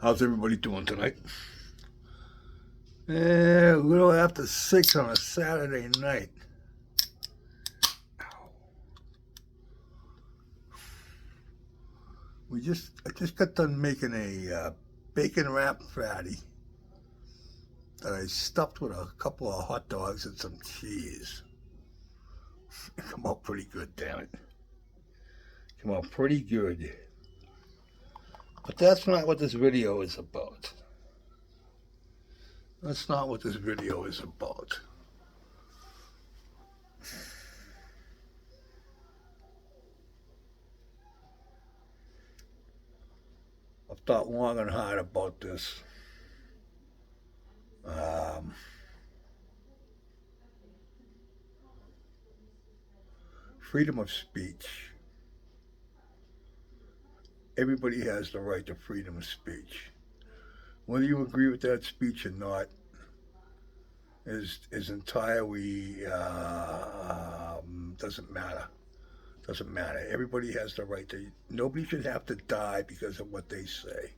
How's everybody doing tonight? A little after 6 on a Saturday night. I just got done making a bacon wrap fatty that I stuffed with a couple of hot dogs and some cheese. It come out pretty good, damn it. Come out pretty good. But that's not what this video is about. That's not what this video is about. I've thought long and hard about this. Um, Freedom of speech. Everybody has the right to freedom of speech. Whether you agree with that speech or not is entirely doesn't matter. Doesn't matter. Everybody has the right to. Nobody should have to die because of what they say.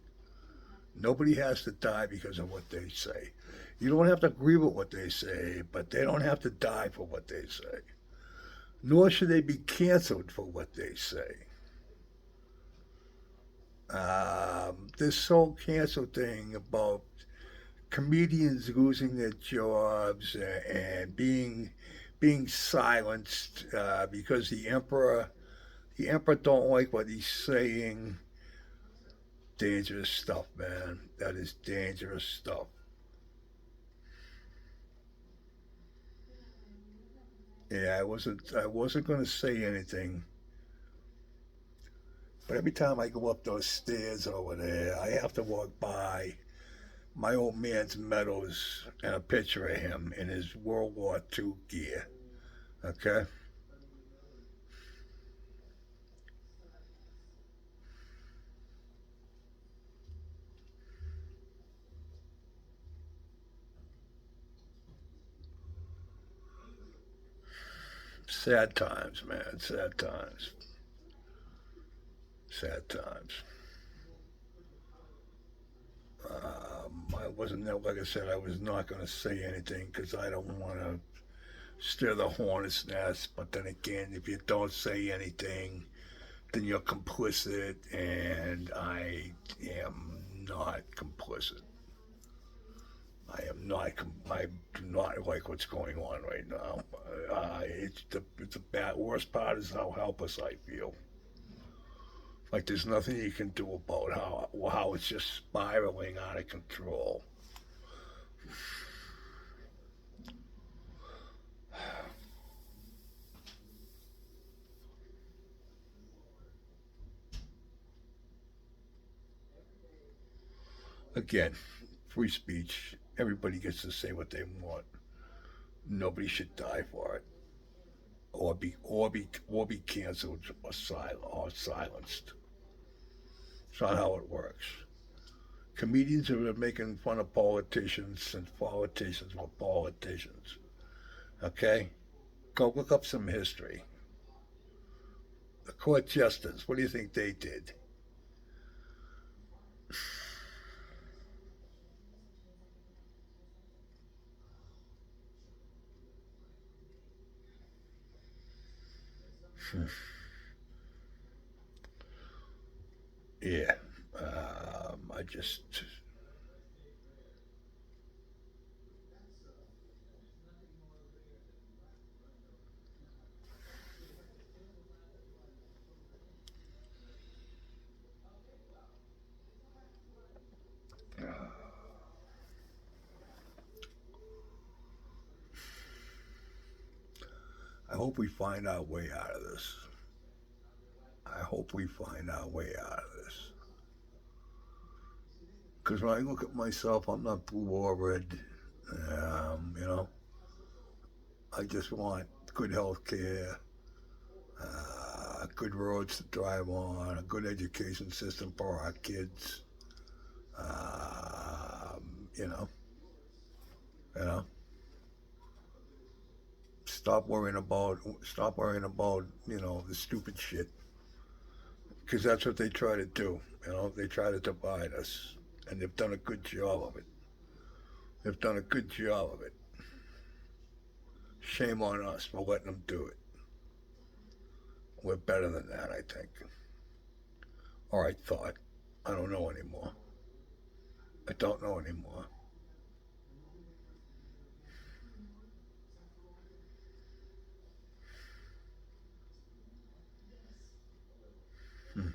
Nobody has to die because of what they say. You don't have to agree with what they say, but they don't have to die for what they say. Nor should they be canceled for what they say. This whole cancel thing about comedians losing their jobs and being silenced because the emperor don't like what he's saying. Dangerous stuff, man. That is dangerous stuff. Yeah, I wasn't gonna say anything, but every time I go up those stairs over there, I have to walk by my old man's medals and a picture of him in his World War II gear. Okay? Sad times, man. Sad times. Sad times. I wasn't like I said. I was not going to say anything because I don't want to stir the hornet's nest. But then again, if you don't say anything, then you're complicit, and I am not complicit. I do not like what's going on right now. It's the bad. Worst part is how helpless I feel. Like there's nothing you can do about how it's just spiraling out of control. Again, free speech. Everybody gets to say what they want. Nobody should die for it, or be canceled or silenced. It's not how it works. Comedians have been making fun of politicians since politicians were politicians. Okay, go look up some history. The court justice. What do you think they did? Yeah. I just I hope we find our way out of this. I hope we find our way out of this. Because when I look at myself, I'm not blue or red. Um, you know, I just want good health care, good roads to drive on, a good education system for our kids. Um, you know, you know, stop worrying about the stupid shit because that's what they try to do. They try to divide us, and they've done a good job of it. They've done a good job of it. Shame on us for letting them do it. We're better than that, I think. Or I thought. I don't know anymore. I don't know anymore. Hmm.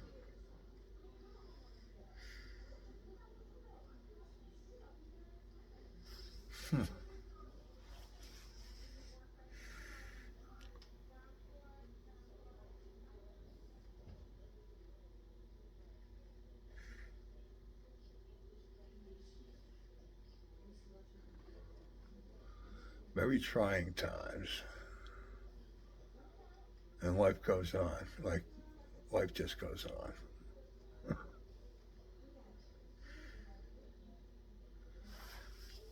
Hmm. Very trying times. And life goes on. Like, life just goes on.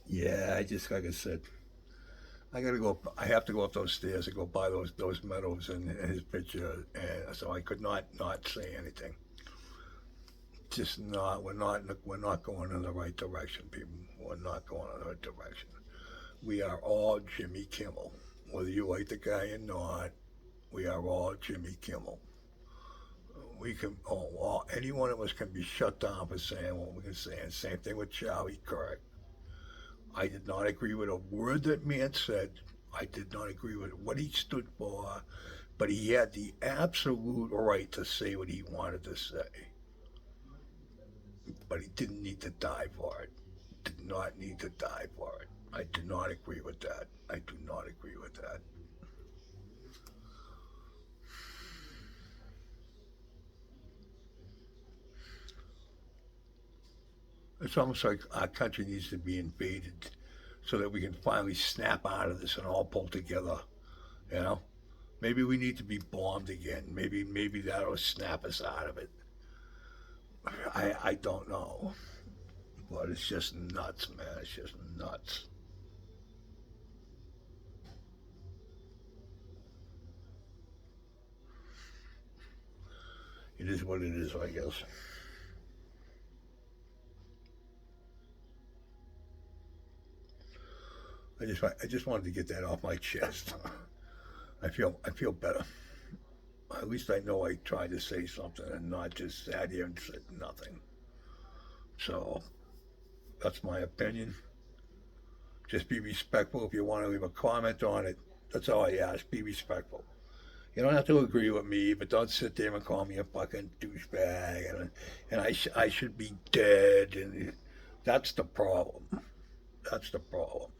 Yeah, I just, like I said, I gotta go. I have to go up those stairs and go buy those medals and his picture, and so I could not say anything. Just not. We're not going in the right direction, people. We're not going in the right direction. We are all Jimmy Kimmel, whether you like the guy or not. We are all Jimmy Kimmel. We can, any one of us can be shut down for saying what we can say. And same thing with Charlie Kirk. I did not agree with a word that man said. I did not agree with what he stood for, but he had the absolute right to say what he wanted to say. But he didn't need to die for it. Did not need to die for it. I do not agree with that. I do not agree with that. It's almost like our country needs to be invaded so that we can finally snap out of this and all pull together. You know, maybe we need to be bombed again. Maybe that'll snap us out of it. I don't know, but it's just nuts, man. It's just nuts. It is what it is, I guess. I just wanted to get that off my chest. I feel better. At least I know I tried to say something and not just sat here and said nothing. So that's my opinion. Just be respectful if you want to leave a comment on it. That's all I ask. Be respectful. You don't have to agree with me, but don't sit there and call me a fucking douchebag I should be dead. And that's the problem. That's the problem.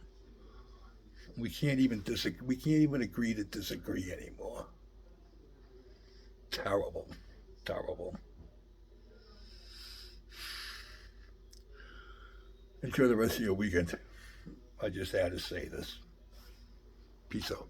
We can't even disagree. We can't even agree to disagree anymore. Terrible. Terrible. Enjoy the rest of your weekend. I just had to say this. Peace out.